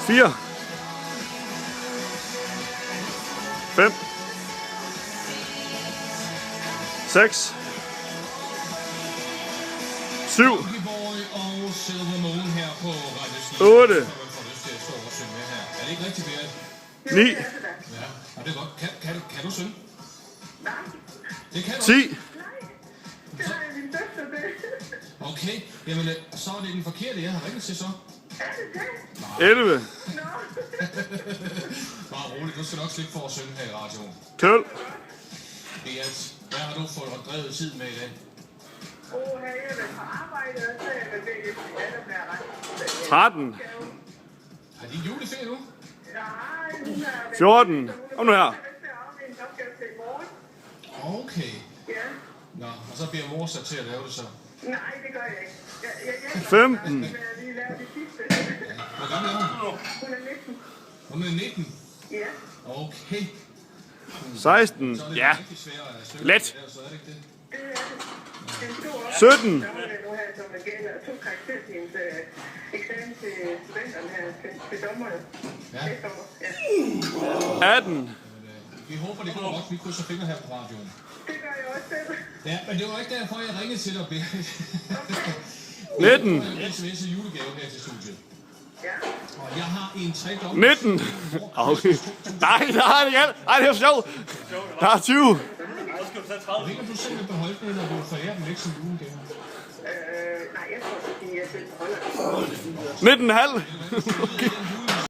4, 5, 6, 7, 8, 9, Ja, det er godt. Kan du synge? Nej, Det kan du. 10, nej. Det har jeg min søster til. Okay, jamen så er det den forkerte, jeg har ringet til så. Er det det? 11, Nå. Bare roligt, du skal nok slippe for at synge her i radioen. 12, Beat, hvad har du fået drevet tid med i dag? Åh, her er jeg på arbejde, og så er jeg ved det, at der bliver ret. 13, Har de juleferie nu? Nej, hun er... 14, og nu her. Jeg vil til at aflevere en opgave til i morgen. Okay. Ja. Nå, og så bliver mor sat til at lave det så. Nej, det gør jeg ikke. Jeg hjælper 15, med at lige lave det sidste. Hvor gammel er hun? Hun er 19. Hun er 19. Ja. Okay. 16, Så er det ja, rigtig svært at stykke. let. Så er det ikke det? Det er det. En stor 17, Så er det nu her, som er gælder 2 karakterer til hendes eksamen til studenterne her, til dommerne. Ja. Næste år. Ja. 18, Vi håber, det går godt. Vi krydser fingre her på radioen. Det gør jeg også selv. Ja, men det var ikke derfor, jeg ringede til dig, Beat. 19, Jeg sms julegave her til studiet. Ja. Og jeg har en tredobbelt... 19, okay. Nej, nej, det er for sjovt. Der er 20, Jeg ved ikke, om du selv vil beholde den, eller du vil forære den væk som julegave. Nej, jeg tror, at jeg selv holder. 19,5. Okay.